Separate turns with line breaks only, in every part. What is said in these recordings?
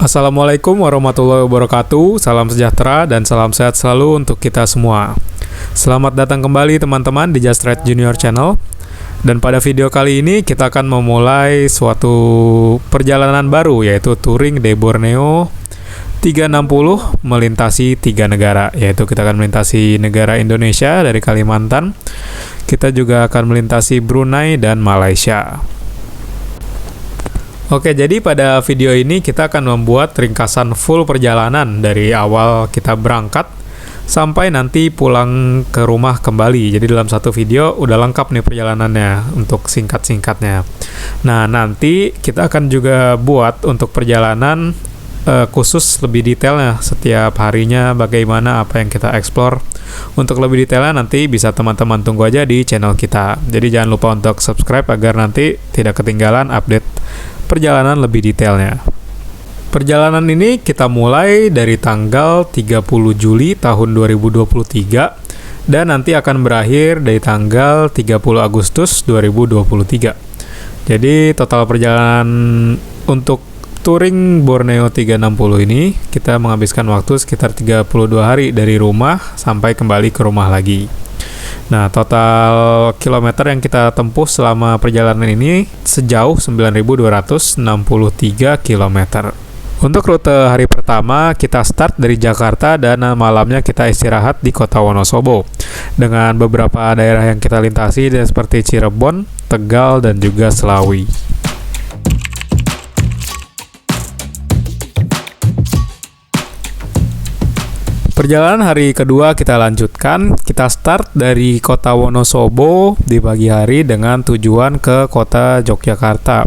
Assalamualaikum warahmatullahi wabarakatuh, salam sejahtera dan salam sehat selalu untuk kita semua. Selamat datang kembali teman-teman di Just Ride Junior Channel. Dan pada video kali ini kita akan memulai suatu perjalanan baru, yaitu touring de Borneo 360 melintasi 3 negara. Yaitu kita akan melintasi negara Indonesia dari Kalimantan, kita juga akan melintasi Brunei dan Malaysia. Oke, jadi pada video ini kita akan membuat ringkasan full perjalanan dari awal kita berangkat sampai nanti pulang ke rumah kembali. Jadi dalam satu video udah lengkap nih perjalanannya untuk singkat-singkatnya. Nah, nanti kita akan juga buat untuk perjalanan khusus lebih detailnya setiap harinya, bagaimana apa yang kita explore. Untuk lebih detailnya nanti bisa teman-teman tunggu aja di channel kita. Jadi jangan lupa untuk subscribe agar nanti tidak ketinggalan update perjalanan lebih detailnya. Perjalanan ini kita mulai dari tanggal 30 Juli tahun 2023 dan nanti akan berakhir dari tanggal 30 Agustus 2023. Jadi total perjalanan untuk touring Borneo 360 ini kita menghabiskan waktu sekitar 32 hari dari rumah sampai kembali ke rumah lagi. Nah, total kilometer yang kita tempuh selama perjalanan ini sejauh 9.263 km. Untuk rute hari pertama, kita start dari Jakarta dan malamnya kita istirahat di kota Wonosobo. Dengan beberapa daerah yang kita lintasi seperti Cirebon, Tegal, dan juga Selawi. Perjalanan hari kedua kita lanjutkan, kita start dari kota Wonosobo di pagi hari dengan tujuan ke kota Yogyakarta.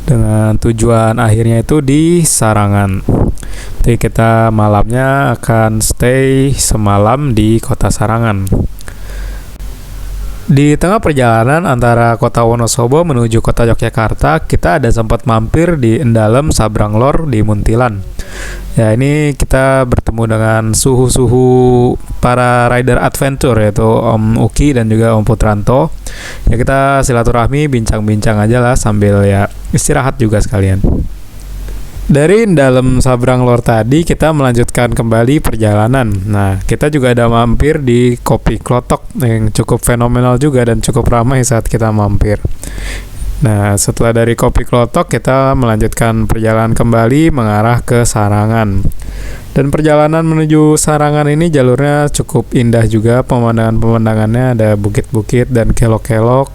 Dengan tujuan akhirnya itu di Sarangan. Jadi kita malamnya akan stay semalam di kota Sarangan. Di tengah perjalanan antara kota Wonosobo menuju kota Yogyakarta, kita ada sempat mampir di Endalem Sabranglor di Muntilan. Ya, ini kita bertemu dengan suhu-suhu para rider adventure, yaitu Om Uki dan juga Om Putranto. Ya, kita silaturahmi, bincang-bincang aja lah sambil ya istirahat juga sekalian. Dari dalam Sabranglor tadi kita melanjutkan kembali perjalanan. Nah, kita juga ada mampir di Kopi Klotok yang cukup fenomenal juga dan cukup ramai saat kita mampir. Nah, setelah dari Kopi Klotok kita melanjutkan perjalanan kembali mengarah ke Sarangan. Dan perjalanan menuju Sarangan ini jalurnya cukup indah juga, pemandangan-pemandangannya ada bukit-bukit dan kelok-kelok.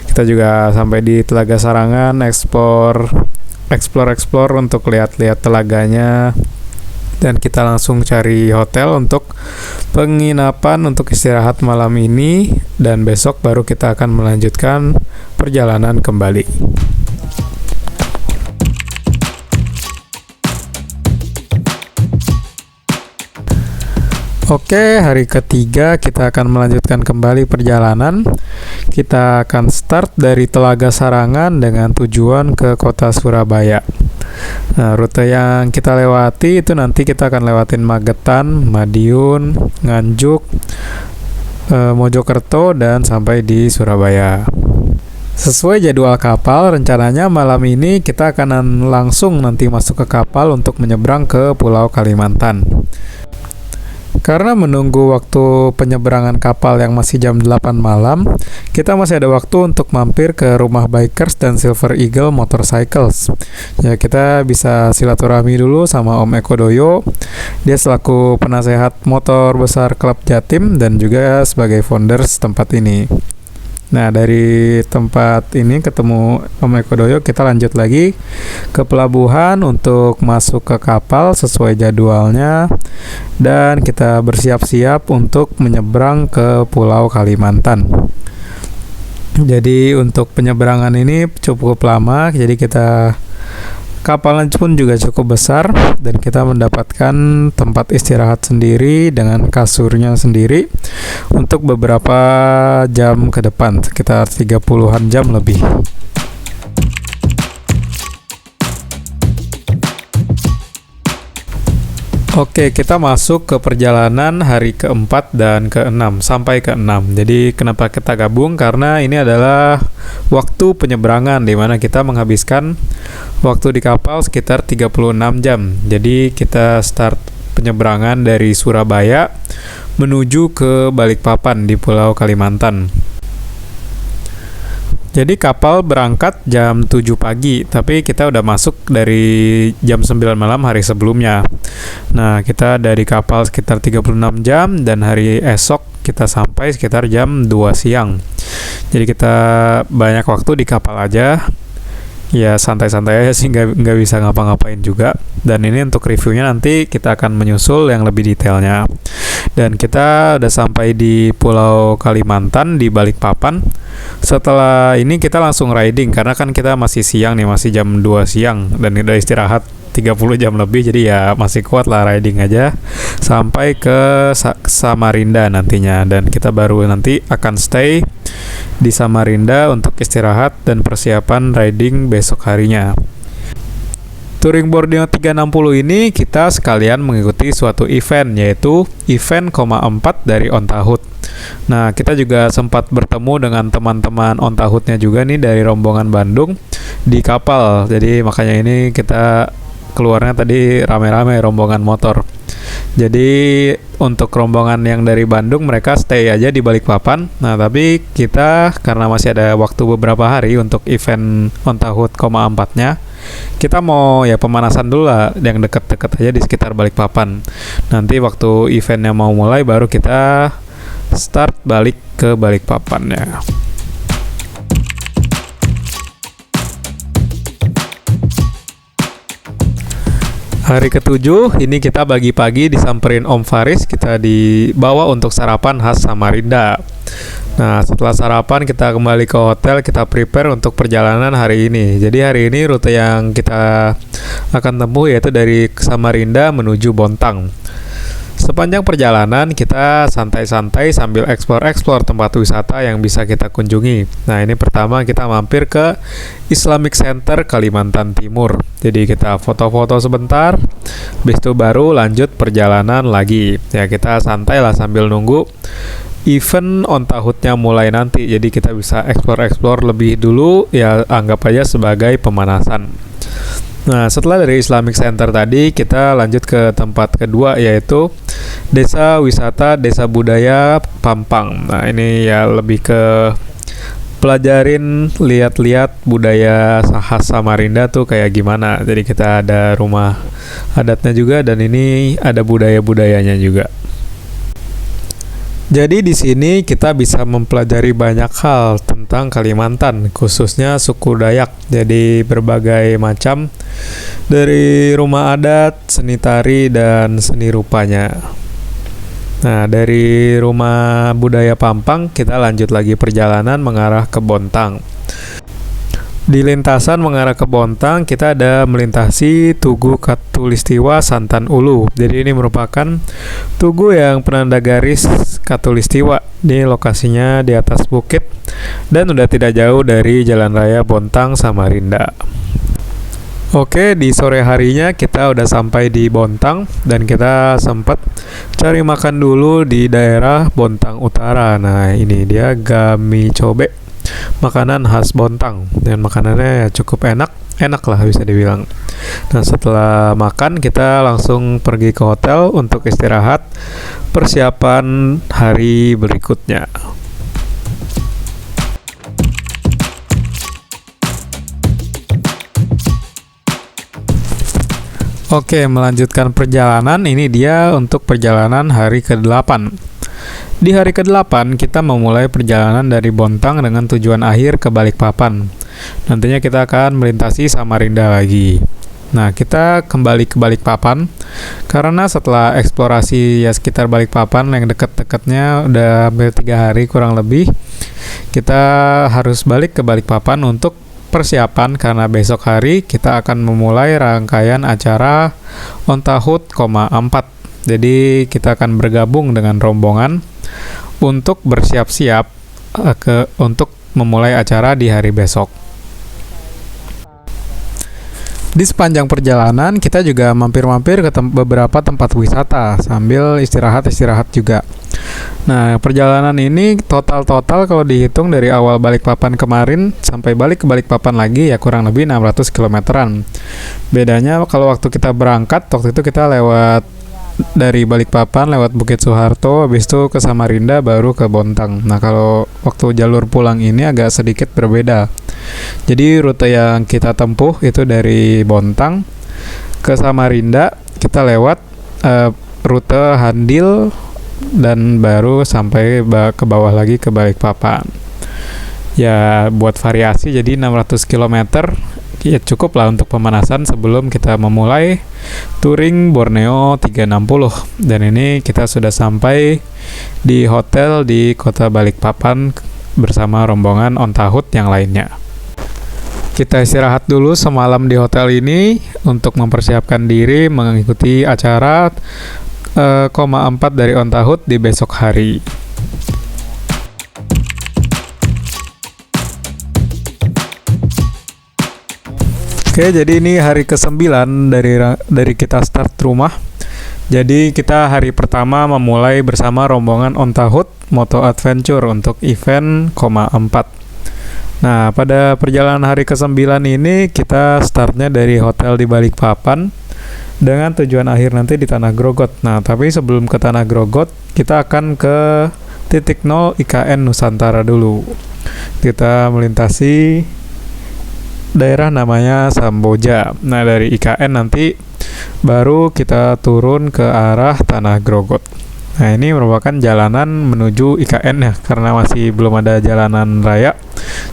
Kita juga sampai di Telaga Sarangan, explore untuk lihat-lihat telaganya, dan kita langsung cari hotel untuk penginapan untuk istirahat malam ini, dan besok baru kita akan melanjutkan perjalanan kembali. Oke, hari ketiga kita akan melanjutkan kembali perjalanan. Kita akan start dari Telaga Sarangan dengan tujuan ke kota Surabaya. Nah, rute yang kita lewati itu nanti kita akan lewatin Magetan, Madiun, Nganjuk, Mojokerto, dan sampai di Surabaya. Sesuai jadwal kapal, rencananya malam ini kita akan langsung nanti masuk ke kapal untuk menyeberang ke Pulau Kalimantan. Karena menunggu waktu penyeberangan kapal yang masih jam 8 malam, kita masih ada waktu untuk mampir ke rumah Bikers dan Silver Eagle Motorcycles. Ya, kita bisa silaturahmi dulu sama Om Eko Doyo. Dia selaku penasehat motor besar klub Jatim dan juga sebagai founders tempat ini. Nah, dari tempat ini ketemu Om Eko Doyo, kita lanjut lagi ke pelabuhan untuk masuk ke kapal sesuai jadwalnya, dan kita bersiap-siap untuk menyeberang ke Pulau Kalimantan. Jadi untuk penyeberangan ini cukup lama, jadi kapalnya pun juga cukup besar, dan kita mendapatkan tempat istirahat sendiri dengan kasurnya sendiri untuk beberapa jam ke depan, sekitar 30-an jam lebih. Oke, kita masuk ke perjalanan hari keempat dan keenam, sampai ke-6. Jadi kenapa kita gabung? Karena ini adalah waktu penyeberangan, di mana kita menghabiskan waktu di kapal sekitar 36 jam. Jadi kita start penyeberangan dari Surabaya menuju ke Balikpapan di Pulau Kalimantan. Jadi kapal berangkat jam 7 pagi, tapi kita udah masuk dari jam 9 malam hari sebelumnya. Nah, kita dari kapal sekitar 36 jam, dan hari esok kita sampai sekitar jam 2 siang. Jadi kita banyak waktu di kapal aja. Ya, santai-santai aja sih, nggak bisa ngapa-ngapain juga. Dan ini untuk reviewnya nanti kita akan menyusul yang lebih detailnya. Dan kita udah sampai di Pulau Kalimantan di Balikpapan. Setelah ini kita langsung riding, karena kan kita masih siang nih, masih jam 2 siang, dan udah istirahat 30 jam lebih, jadi ya masih kuat lah riding aja sampai ke Samarinda nantinya. Dan kita baru nanti akan stay di Samarinda untuk istirahat dan persiapan riding besok harinya. Touring Borneo 360 ini kita sekalian mengikuti suatu event, yaitu event 4 dari Ontahut. Nah, kita juga sempat bertemu dengan teman-teman Ontahutnya juga nih dari rombongan Bandung di kapal. Jadi makanya ini kita keluarnya tadi rame-rame rombongan motor. Jadi untuk rombongan yang dari Bandung, mereka stay aja di Balikpapan. Nah, tapi kita karena masih ada waktu beberapa hari untuk event Ontahut 4-nya, kita mau ya pemanasan dulu lah yang deket-deket aja di sekitar Balikpapan. Nanti waktu eventnya mau mulai baru kita start balik ke Balikpapannya. Hari ke-7 ini kita pagi-pagi disamperin Om Faris, kita dibawa untuk sarapan khas Samarinda. Nah, setelah sarapan kita kembali ke hotel, kita prepare untuk perjalanan hari ini. Jadi hari ini rute yang kita akan tempuh yaitu dari Samarinda menuju Bontang. Sepanjang perjalanan kita santai-santai sambil explore tempat wisata yang bisa kita kunjungi. Nah, ini pertama kita mampir ke Islamic Center Kalimantan Timur. Jadi kita foto-foto sebentar, habis itu baru lanjut perjalanan lagi. Ya, kita santai lah sambil nunggu event Ontahutnya mulai nanti. Jadi kita bisa explore lebih dulu, ya anggap aja sebagai pemanasan. Nah, setelah dari Islamic Center tadi, kita lanjut ke tempat kedua, yaitu Desa Wisata Desa Budaya Pampang. Nah, ini ya lebih ke pelajarin, lihat-lihat budaya khas Samarinda tuh kayak gimana. Jadi kita ada rumah adatnya juga, dan ini ada budaya-budayanya juga. Jadi di sini kita bisa mempelajari banyak hal tentang Kalimantan, khususnya suku Dayak. Jadi berbagai macam dari rumah adat, seni tari, dan seni rupanya. Nah, dari rumah budaya Pampang kita lanjut lagi perjalanan mengarah ke Bontang. Di lintasan mengarah ke Bontang, kita ada melintasi Tugu Katulistiwa Santan Ulu. Jadi ini merupakan tugu yang penanda garis Katulistiwa. Ini lokasinya di atas bukit dan udah tidak jauh dari Jalan Raya Bontang Samarinda. Oke, di sore harinya kita udah sampai di Bontang dan kita sempat cari makan dulu di daerah Bontang Utara. Nah, ini dia gami cobe, makanan khas Bontang, dan makanannya ya cukup enak lah bisa dibilang. Nah, setelah makan kita langsung pergi ke hotel untuk istirahat persiapan hari berikutnya. Oke, melanjutkan perjalanan. Ini dia untuk perjalanan hari ke-8. Di hari ke-8, kita memulai perjalanan dari Bontang dengan tujuan akhir ke Balikpapan. Nantinya kita akan melintasi Samarinda lagi. Nah, kita kembali ke Balikpapan karena setelah eksplorasi ya sekitar Balikpapan yang dekat-dekatnya udah hampir 3 hari kurang lebih, kita harus balik ke Balikpapan untuk persiapan karena besok hari kita akan memulai rangkaian acara Ontahut, 4. Jadi kita akan bergabung dengan rombongan untuk bersiap-siap untuk memulai acara di hari besok. Di sepanjang perjalanan kita juga mampir-mampir ke beberapa tempat wisata sambil istirahat-istirahat juga. Nah, perjalanan ini total kalau dihitung dari awal Balikpapan kemarin sampai balik ke Balikpapan lagi ya kurang lebih 600 kilometeran. Bedanya kalau waktu kita berangkat, waktu itu kita lewat dari Balikpapan lewat Bukit Soeharto, habis itu ke Samarinda baru ke Bontang. Nah, kalau waktu jalur pulang ini agak sedikit berbeda. Jadi rute yang kita tempuh itu dari Bontang ke Samarinda, kita lewat rute Handil dan baru sampai ke bawah lagi ke Balikpapan. Ya buat variasi jadi 600 km ya cukup lah untuk pemanasan sebelum kita memulai touring Borneo 360. Dan ini kita sudah sampai di hotel di kota Balikpapan bersama rombongan Ontahut yang lainnya. Kita istirahat dulu semalam di hotel ini untuk mempersiapkan diri mengikuti acara 4 dari Ontahut di besok hari. Oke, jadi ini hari ke-9 dari kita start rumah. Jadi kita hari pertama memulai bersama rombongan Ontahut Moto Adventure untuk event 4. Nah, pada perjalanan hari ke-9 ini kita startnya dari hotel di Balikpapan dengan tujuan akhir nanti di Tanah Grogot. Nah, tapi sebelum ke Tanah Grogot, kita akan ke titik 0 IKN Nusantara dulu. Kita melintasi daerah namanya Samboja. Nah, dari IKN nanti baru kita turun ke arah Tanah Grogot. Nah, ini merupakan jalanan menuju IKN ya, karena masih belum ada jalanan raya.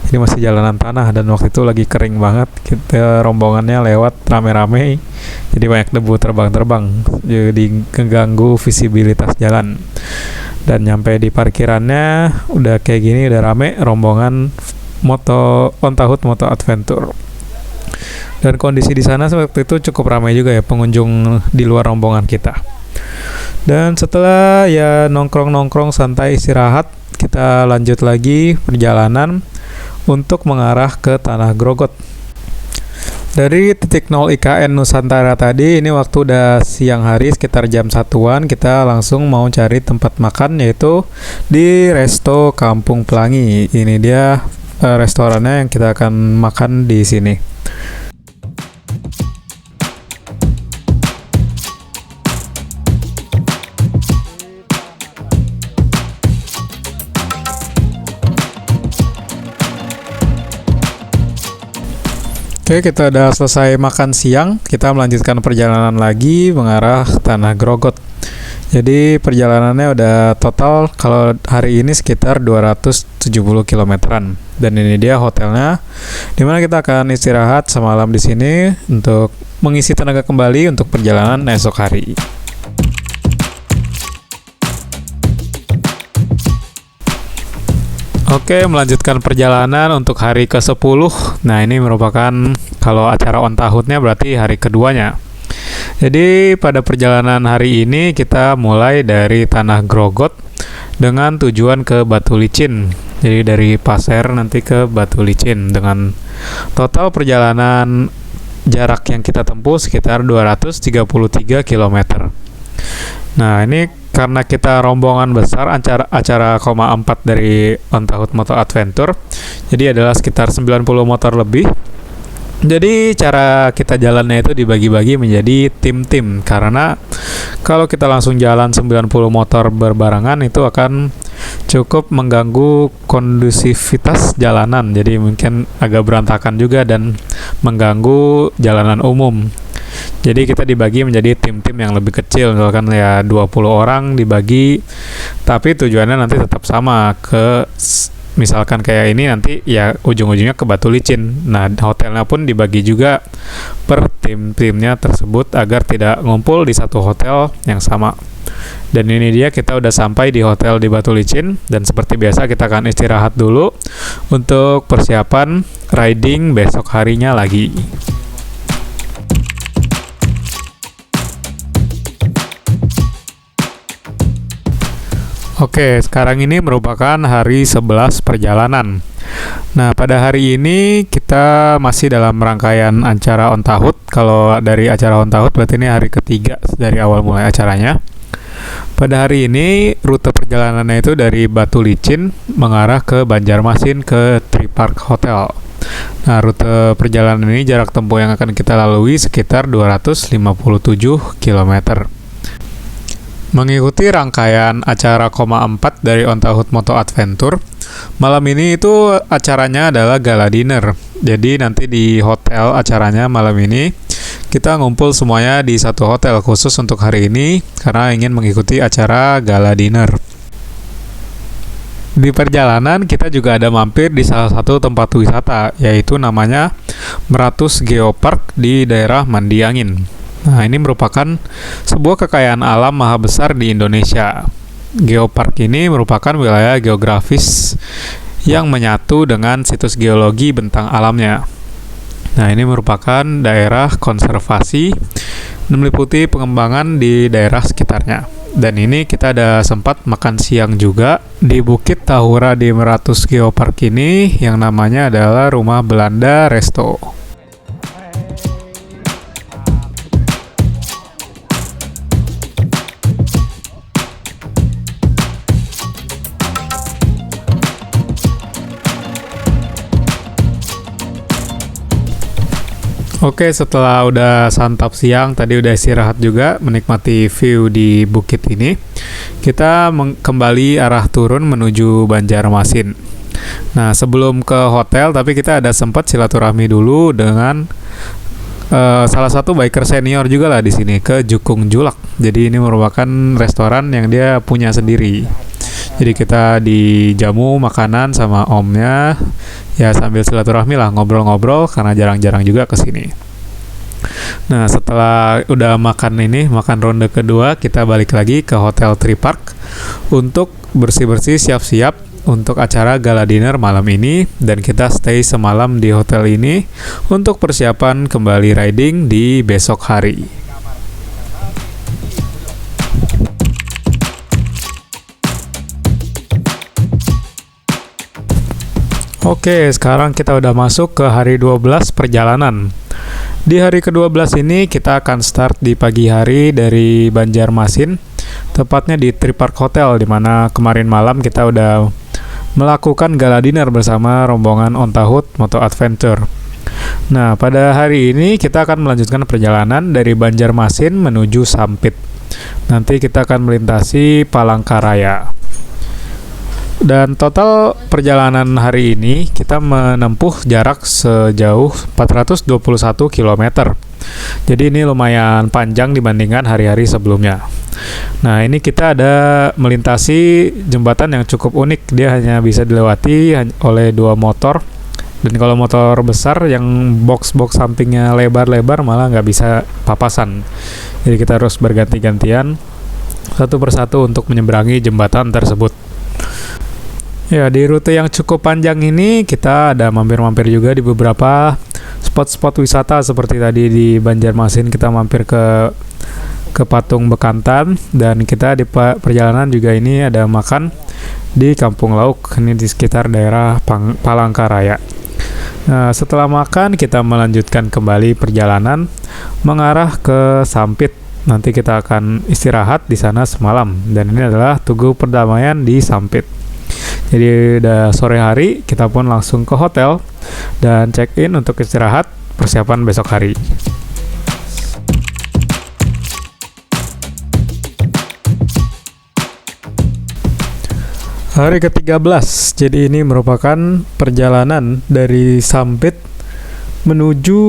Jadi masih jalanan tanah dan waktu itu lagi kering banget. Kita rombongannya lewat rame-rame. Jadi banyak debu terbang-terbang. Jadi keganggu visibilitas jalan. Dan nyampe di parkirannya udah kayak gini, udah rame rombongan Ontahut Moto Adventure. Dan kondisi di sana waktu itu cukup ramai juga ya pengunjung di luar rombongan kita. Dan setelah ya nongkrong-nongkrong santai istirahat, kita lanjut lagi perjalanan untuk mengarah ke Tanah Grogot. Dari titik 0 IKN Nusantara tadi, ini waktu udah siang hari sekitar jam 1-an, kita langsung mau cari tempat makan yaitu di Resto Kampung Pelangi. Ini dia restorannya yang kita akan makan di sini. Oke, kita udah selesai makan siang, kita melanjutkan perjalanan lagi mengarah Tanah Grogot. Jadi perjalanannya udah total kalau hari ini sekitar 270 kilometeran. Dan ini dia hotelnya, dimana kita akan istirahat semalam di sini untuk mengisi tenaga kembali untuk perjalanan esok hari. Oke, melanjutkan perjalanan untuk hari ke-10. Nah, ini merupakan kalau acara Ontahutnya berarti hari keduanya. Jadi pada perjalanan hari ini kita mulai dari Tanah Grogot dengan tujuan ke Batu Licin. Jadi dari Pasir nanti ke Batu Licin dengan total perjalanan jarak yang kita tempuh sekitar 233 km. Nah, ini karena kita rombongan besar acara 4 dari Ontahut Moto Adventure, jadi adalah sekitar 90 motor lebih. Jadi cara kita jalannya itu dibagi-bagi menjadi tim-tim, karena kalau kita langsung jalan 90 motor berbarengan itu akan cukup mengganggu kondusivitas jalanan. Jadi mungkin agak berantakan juga dan mengganggu jalanan umum. Jadi kita dibagi menjadi tim-tim yang lebih kecil, misalkan ya 20 orang dibagi, tapi tujuannya nanti tetap sama, ke misalkan kayak ini nanti ya ujung-ujungnya ke Batu Licin. Nah, hotelnya pun dibagi juga per tim-timnya tersebut agar tidak ngumpul di satu hotel yang sama. Dan ini dia, kita udah sampai di hotel di Batu Licin, dan seperti biasa kita akan istirahat dulu untuk persiapan riding besok harinya lagi. Oke, sekarang ini merupakan hari 11 perjalanan. Nah, pada hari ini kita masih dalam rangkaian acara On Tahut. Kalau dari acara On Tahut berarti ini hari ketiga dari awal mulai acaranya. Pada hari ini rute perjalanannya itu dari Batu Licin mengarah ke Banjarmasin ke Tripark Hotel. Nah, rute perjalanan ini jarak tempuh yang akan kita lalui sekitar 257 km. Mengikuti rangkaian acara Koma 4 dari On Tahut Moto Adventure, malam ini itu acaranya adalah gala dinner. Jadi nanti di hotel acaranya malam ini kita ngumpul semuanya di satu hotel khusus untuk hari ini karena ingin mengikuti acara gala dinner. Di perjalanan kita juga ada mampir di salah satu tempat wisata, yaitu namanya Meratus Geopark di daerah Mandiangin. Nah, ini merupakan sebuah kekayaan alam maha besar di Indonesia. Geopark ini merupakan wilayah geografis yang menyatu dengan situs geologi bentang alamnya. Nah, ini merupakan daerah konservasi dan meliputi pengembangan di daerah sekitarnya. Dan ini kita ada sempat makan siang juga di Bukit Tahura di Meratus Geopark ini, yang namanya adalah Rumah Belanda Resto. Oke, setelah udah santap siang, tadi udah istirahat juga, menikmati view di bukit ini, kita kembali arah turun menuju Banjarmasin. Nah, sebelum ke hotel, tapi kita ada sempat silaturahmi dulu dengan salah satu biker senior juga lah di sini, ke Jukung Julak. Jadi ini merupakan restoran yang dia punya sendiri. Jadi kita dijamu makanan sama omnya, ya sambil silaturahmi lah, ngobrol-ngobrol karena jarang-jarang juga kesini. Nah, setelah udah makan ronde kedua, kita balik lagi ke Hotel Tripark untuk bersih-bersih, siap-siap untuk acara gala dinner malam ini, dan kita stay semalam di hotel ini untuk persiapan kembali riding di besok hari. Oke, sekarang kita udah masuk ke hari 12 perjalanan. Di hari ke-12 ini kita akan start di pagi hari dari Banjarmasin, tepatnya di Tripark Hotel, di mana kemarin malam kita udah melakukan gala dinner bersama rombongan On Tahut Moto Adventure. Nah, pada hari ini kita akan melanjutkan perjalanan dari Banjarmasin menuju Sampit. Nanti kita akan melintasi Palangkaraya. Dan total perjalanan hari ini kita menempuh jarak sejauh 421 km. Jadi ini lumayan panjang dibandingkan hari-hari sebelumnya. Nah, ini kita ada melintasi jembatan yang cukup unik. Dia hanya bisa dilewati oleh 2 motor. Dan kalau motor besar yang box-box sampingnya lebar-lebar malah nggak bisa papasan. Jadi kita harus berganti-gantian satu persatu untuk menyeberangi jembatan tersebut. Ya, di rute yang cukup panjang ini kita ada mampir-mampir juga di beberapa spot-spot wisata, seperti tadi di Banjarmasin kita mampir ke Patung Bekantan, dan kita di perjalanan juga ini ada makan di Kampung Lauk, ini di sekitar daerah Palangkaraya. Nah, setelah makan kita melanjutkan kembali perjalanan mengarah ke Sampit. Nanti kita akan istirahat di sana semalam, dan ini adalah Tugu Perdamaian di Sampit. Jadi udah sore hari, kita pun langsung ke hotel dan check-in untuk istirahat. persiapan besok hari. Hari ke-13, jadi ini merupakan perjalanan dari Sampit menuju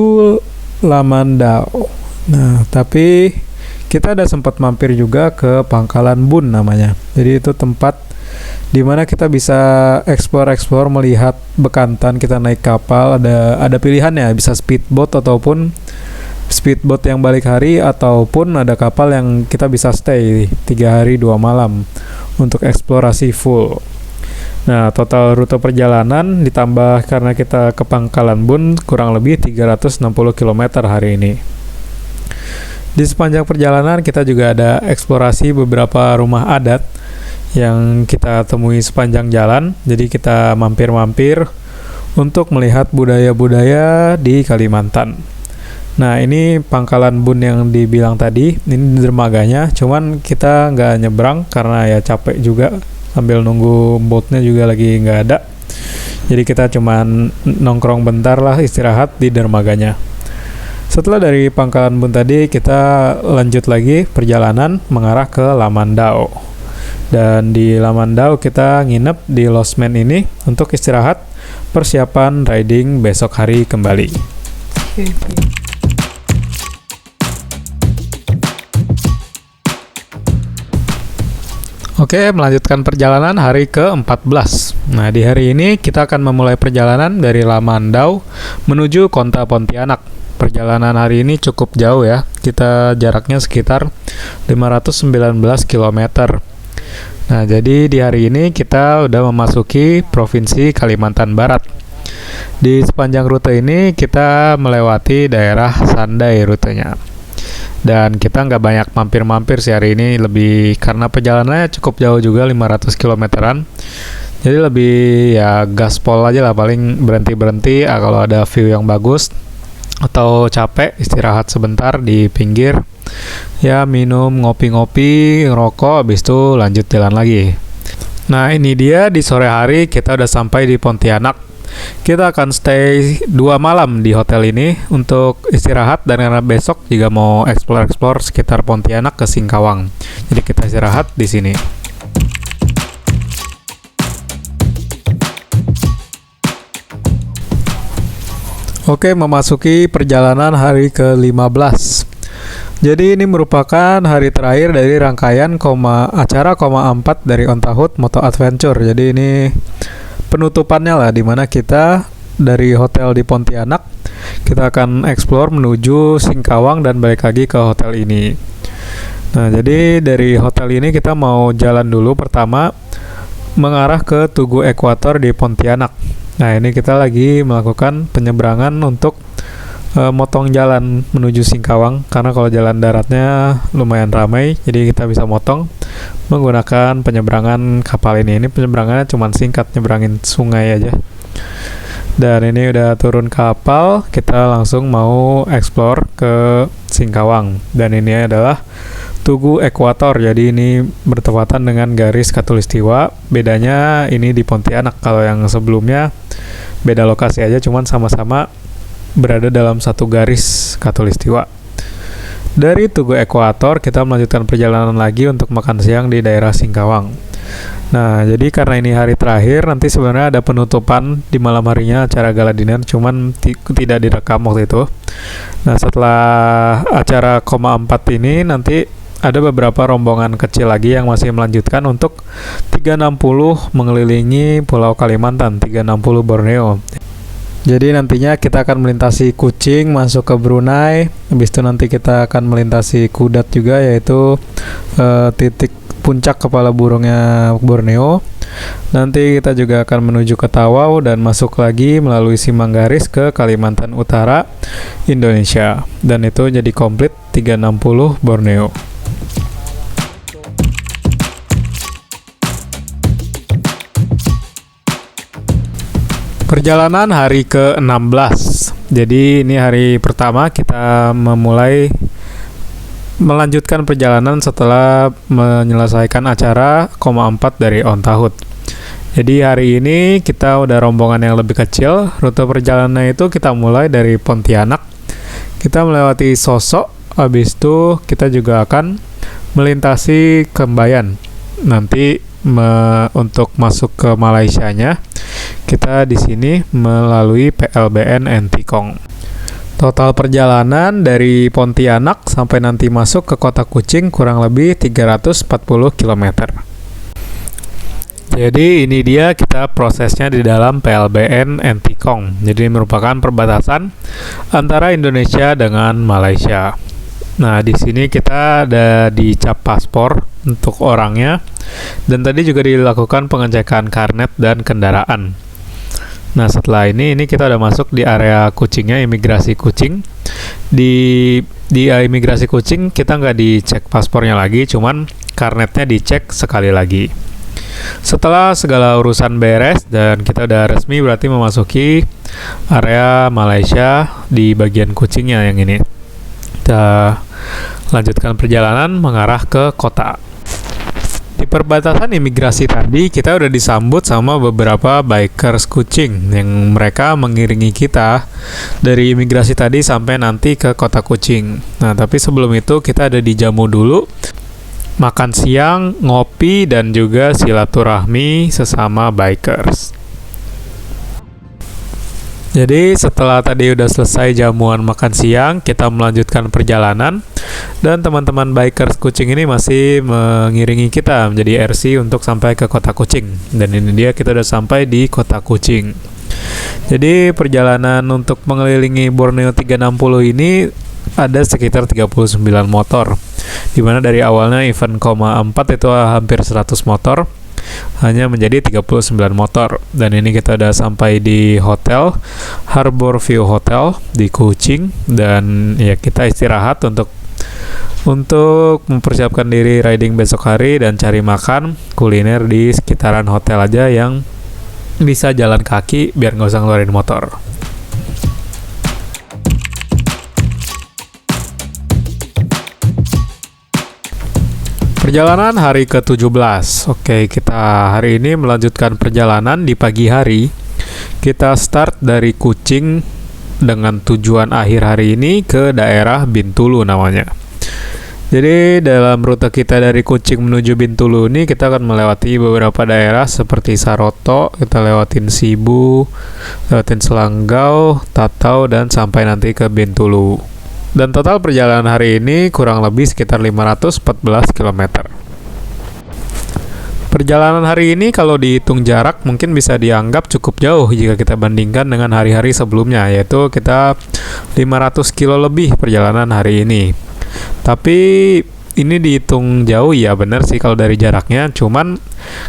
Lamandau. Nah, tapi kita ada sempat mampir juga ke Pangkalan Bun namanya. Jadi itu tempat dimana kita bisa explore melihat Bekantan, kita naik kapal, ada pilihannya, bisa speedboat ataupun speedboat yang balik hari, ataupun ada kapal yang kita bisa stay 3 hari 2 malam untuk eksplorasi full. Nah, total rute perjalanan ditambah karena kita ke Pangkalan Bun kurang lebih 360 km hari ini. Di sepanjang perjalanan kita juga ada eksplorasi beberapa rumah adat yang kita temui sepanjang jalan. Jadi kita mampir-mampir untuk melihat budaya-budaya di Kalimantan. Nah, ini Pangkalan Bun yang dibilang tadi, ini dermaganya, cuman kita nggak nyebrang karena ya capek juga, sambil nunggu boatnya juga lagi nggak ada. Jadi kita cuman nongkrong bentar lah, istirahat di dermaganya. Setelah dari Pangkalan Bun tadi, kita lanjut lagi perjalanan mengarah ke Lamandau. Dan di Lamandau kita nginep di losmen ini untuk istirahat, persiapan riding besok hari kembali. Oke, melanjutkan perjalanan hari ke-14. Nah, di hari ini kita akan memulai perjalanan dari Lamandau menuju Kota Pontianak. Perjalanan hari ini cukup jauh ya. Kita jaraknya sekitar 519 km. Nah, jadi di hari ini kita udah memasuki Provinsi Kalimantan Barat. Di sepanjang rute ini kita melewati daerah Sandai rutenya. Dan kita nggak banyak mampir-mampir sih hari ini, lebih karena perjalanannya cukup jauh juga, 500 kilometeran. Jadi lebih ya gaspol aja lah, paling berhenti-berhenti kalau ada view yang bagus atau capek istirahat sebentar di pinggir. Ya minum, ngopi-ngopi, ngerokok, habis itu lanjut jalan lagi. Nah, ini dia di sore hari kita udah sampai di Pontianak. Kita akan stay 2 malam di hotel ini untuk istirahat, dan karena besok juga mau explore sekitar Pontianak ke Singkawang. Jadi kita istirahat di sini. Oke, memasuki perjalanan hari ke-15. Jadi ini merupakan hari terakhir dari rangkaian acara 4 dari On Tahut Moto Adventure. Jadi ini penutupannya lah, dimana kita dari hotel di Pontianak kita akan explore menuju Singkawang dan balik lagi ke hotel ini. Nah, jadi dari hotel ini kita mau jalan dulu, pertama mengarah ke Tugu Ekuator di Pontianak. Nah, ini kita lagi melakukan penyeberangan untuk motong jalan menuju Singkawang, karena kalau jalan daratnya lumayan ramai, jadi kita bisa motong menggunakan penyeberangan kapal ini. Ini penyeberangannya cuma singkat, nyeberangin sungai aja. Dan ini udah turun kapal, kita langsung mau explore ke Singkawang. Dan ini adalah Tugu Ekuator, jadi ini bertepatan dengan garis Khatulistiwa. Bedanya ini di Pontianak, kalau yang sebelumnya beda lokasi aja, cuman sama-sama berada dalam satu garis Khatulistiwa. Dari Tugu Ekuator kita melanjutkan perjalanan lagi untuk makan siang di daerah Singkawang. Nah, jadi karena ini hari terakhir, nanti sebenarnya ada penutupan di malam harinya acara gala dinner, cuman tidak direkam waktu itu. Nah, setelah acara 4 ini nanti ada beberapa rombongan kecil lagi yang masih melanjutkan untuk 360 mengelilingi Pulau Kalimantan, 360 Borneo. Jadi nantinya kita akan melintasi Kucing masuk ke Brunei. Habis itu nanti kita akan melintasi Kudat juga, yaitu titik puncak kepala burungnya Borneo. Nanti kita juga akan menuju ke Tawau dan masuk lagi melalui Simanggaris ke Kalimantan Utara, Indonesia. Dan itu jadi komplit 360 Borneo. Perjalanan hari ke-16. Jadi ini hari pertama kita melanjutkan perjalanan setelah menyelesaikan acara 4 dari On Tahut. Jadi hari ini kita udah rombongan yang lebih kecil. Rute perjalanan itu kita mulai dari Pontianak. Kita melewati Sosok, habis itu kita juga akan melintasi Kembayan. Nanti untuk masuk ke Malaysianya, kita di sini melalui PLBN Entikong. Total perjalanan dari Pontianak sampai nanti masuk ke Kota Kuching kurang lebih 340 km. Jadi ini dia kita prosesnya di dalam PLBN Entikong. Jadi merupakan perbatasan antara Indonesia dengan Malaysia. Nah, di sini kita ada dicap paspor untuk orangnya, dan tadi juga dilakukan pengecekan karnet dan kendaraan. Nah, setelah ini kita udah masuk di area Kuchingnya, imigrasi Kuching. Di imigrasi Kuching kita nggak dicek paspornya lagi, cuman karnetnya dicek sekali lagi. Setelah segala urusan beres dan kita udah resmi berarti memasuki area Malaysia di bagian Kuchingnya yang ini. Kita lanjutkan perjalanan mengarah ke kota. Di perbatasan imigrasi tadi kita udah disambut sama beberapa bikers Kuching yang mereka mengiringi kita dari imigrasi tadi sampai nanti ke kota Kuching. Nah, tapi sebelum itu kita ada dijamu dulu, makan siang, ngopi, dan juga silaturahmi sesama bikers. Jadi setelah tadi udah selesai jamuan makan siang, kita melanjutkan perjalanan, dan teman-teman bikers Kuching ini masih mengiringi kita menjadi RC untuk sampai ke kota Kuching. Dan ini dia, kita udah sampai di kota Kuching. Jadi perjalanan untuk mengelilingi Borneo 360 ini ada sekitar 39 motor, dimana dari awalnya event 4 itu hampir 100 motor hanya menjadi 39 motor. Dan ini kita udah sampai di hotel Harbour View Hotel di Kuching, dan ya kita istirahat untuk mempersiapkan diri riding besok hari dan cari makan kuliner di sekitaran hotel aja yang bisa jalan kaki biar nggak usah ngeluarin motor. Perjalanan hari ke-17. Oke, kita hari ini melanjutkan perjalanan di pagi hari. Kita start dari Kuching dengan tujuan akhir hari ini ke daerah Bintulu namanya. Jadi dalam rute kita dari Kuching menuju Bintulu ini kita akan melewati beberapa daerah seperti Saroto, kita lewatin Sibu, lewatin Selanggau, Tatau, dan sampai nanti ke Bintulu. Dan total perjalanan hari ini kurang lebih sekitar 514 km. Perjalanan hari ini kalau dihitung jarak mungkin bisa dianggap cukup jauh jika kita bandingkan dengan hari-hari sebelumnya, yaitu kita 500 kilo lebih perjalanan hari ini. Tapi ini dihitung jauh ya, bener sih kalau dari jaraknya, cuman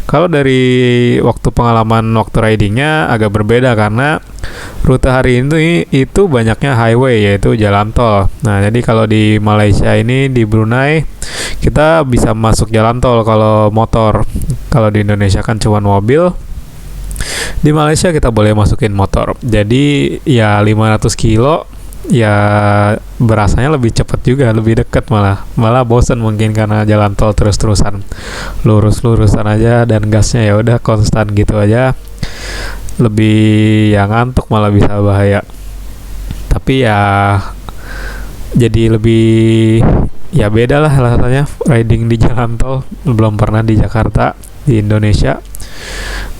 kalau dari waktu pengalaman waktu ridingnya agak berbeda karena rute hari ini itu banyaknya highway, yaitu jalan tol. Nah, jadi kalau di Malaysia ini, di Brunei, kita bisa masuk jalan tol kalau motor. Kalau di Indonesia kan cuma mobil, di Malaysia kita boleh masukin motor. Jadi ya 500 kilo ya berasanya lebih cepat juga, lebih dekat, malah bosan mungkin karena jalan tol terus-terusan lurus-lurusan aja dan gasnya ya udah konstan gitu aja, lebih yang ngantuk, malah bisa bahaya. Tapi ya jadi lebih ya beda lah rasanya riding di jalan tol, belum pernah di Jakarta di Indonesia.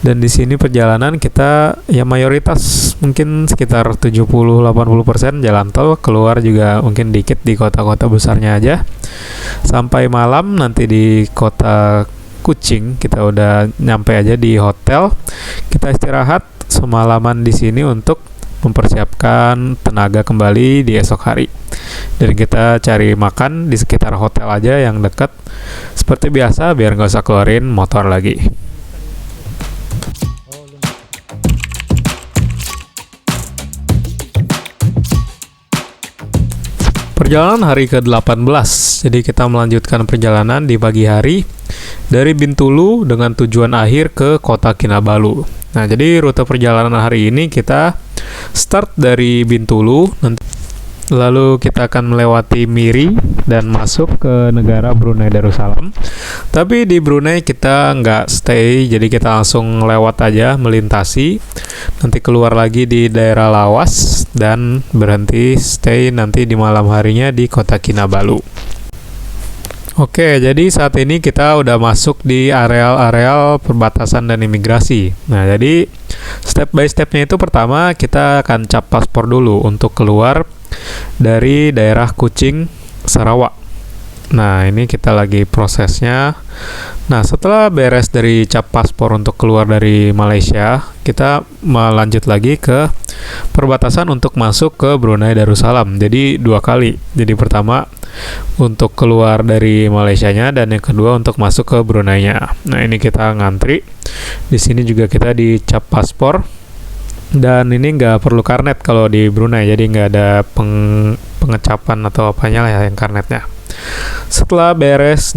Dan di sini perjalanan kita ya mayoritas mungkin sekitar 70-80% jalan tol, keluar juga mungkin dikit di kota-kota besarnya aja. Sampai malam nanti di kota Kuching kita udah nyampe aja di hotel. Kita istirahat semalaman di sini untuk mempersiapkan tenaga kembali di esok hari. Dan kita cari makan di sekitar hotel aja yang dekat seperti biasa biar nggak usah keluarin motor lagi. Perjalanan hari ke-18. Jadi kita melanjutkan perjalanan di pagi hari dari Bintulu dengan tujuan akhir ke kota Kinabalu. Nah, jadi rute perjalanan hari ini kita start dari Bintulu, lalu kita akan melewati Miri dan masuk ke negara Brunei Darussalam. Tapi di Brunei kita nggak stay, jadi kita langsung lewat aja, melintasi, nanti keluar lagi di daerah Lawas dan berhenti stay nanti di malam harinya di kota Kinabalu. Oke, jadi saat ini kita udah masuk di areal-areal perbatasan dan imigrasi. Nah, jadi step by stepnya itu pertama kita akan cap paspor dulu untuk keluar dari daerah Kuching, Sarawak. Nah, ini kita lagi prosesnya. Nah, setelah beres dari cap paspor untuk keluar dari Malaysia, kita melanjut lagi ke perbatasan untuk masuk ke Brunei Darussalam. Jadi 2 kali. Jadi pertama untuk keluar dari Malaysianya dan yang kedua untuk masuk ke Brunei-nya. Nah, ini kita ngantri. Di sini juga kita dicap paspor. Dan ini nggak perlu karnet kalau di Brunei, jadi nggak ada pengecapan atau apanya lah ya yang karnetnya. Setelah beres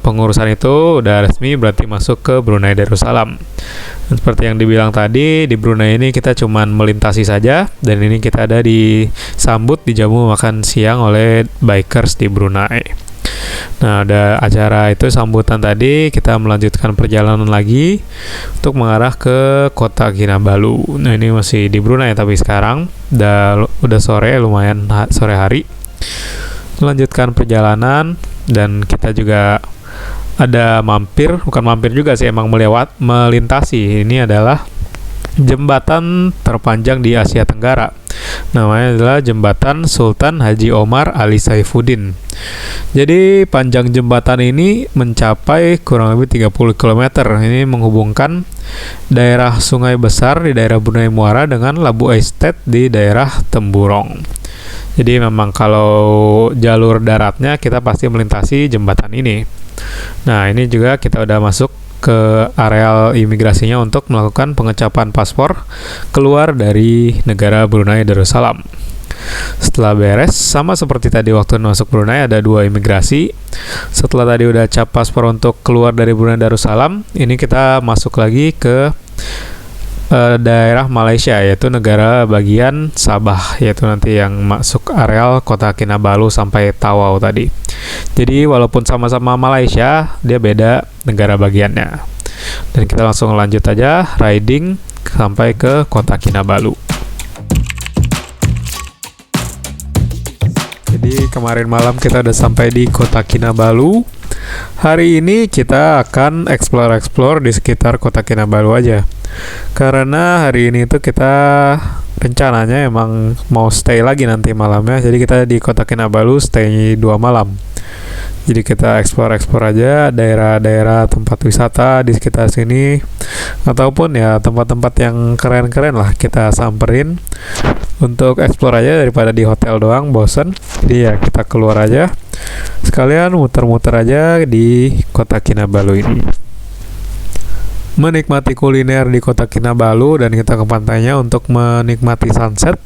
pengurusan itu udah resmi, berarti masuk ke Brunei Darussalam. Dan seperti yang dibilang tadi, di Brunei ini kita cuman melintasi saja, dan ini kita ada disambut dijamu makan siang oleh bikers di Brunei. Nah, ada acara itu sambutan tadi, kita melanjutkan perjalanan lagi untuk mengarah ke kota Kinabalu. Nah, ini masih di Brunei tapi sekarang udah sore, lumayan sore hari. Melanjutkan perjalanan dan kita juga ada bukan mampir juga sih, emang melintasi. Ini adalah jembatan terpanjang di Asia Tenggara. Namanya adalah Jembatan Sultan Haji Omar Ali Saifuddin. Jadi panjang jembatan ini mencapai kurang lebih 30 km. Ini menghubungkan daerah Sungai Besar di daerah Brunei Muara dengan Labu Estate di daerah Temburong. Jadi memang kalau jalur daratnya kita pasti melintasi jembatan ini. Nah, ini juga kita udah masuk ke areal imigrasinya untuk melakukan pengecapan paspor keluar dari negara Brunei Darussalam. Setelah beres, sama seperti tadi waktu masuk Brunei ada 2 imigrasi. Setelah tadi udah cap paspor untuk keluar dari Brunei Darussalam, ini kita masuk lagi ke daerah Malaysia, yaitu negara bagian Sabah, yaitu nanti yang masuk areal kota Kinabalu sampai Tawau tadi. Jadi walaupun sama-sama Malaysia, dia beda negara bagiannya. Dan kita langsung lanjut aja riding sampai ke kota Kinabalu. Jadi kemarin malam kita udah sampai di kota Kinabalu. Hari ini kita akan explore di sekitar kota Kinabalu aja. Karena hari ini tuh kita rencananya emang mau stay lagi nanti malamnya. Jadi kita di kota Kinabalu stay 2 malam. Jadi kita explore aja daerah-daerah tempat wisata di sekitar sini, ataupun ya tempat-tempat yang keren-keren lah kita samperin untuk explore aja daripada di hotel doang bosen. Jadi ya kita keluar aja, sekalian muter-muter aja di kota Kinabalu ini, menikmati kuliner di kota Kinabalu, dan kita ke pantainya untuk menikmati sunset.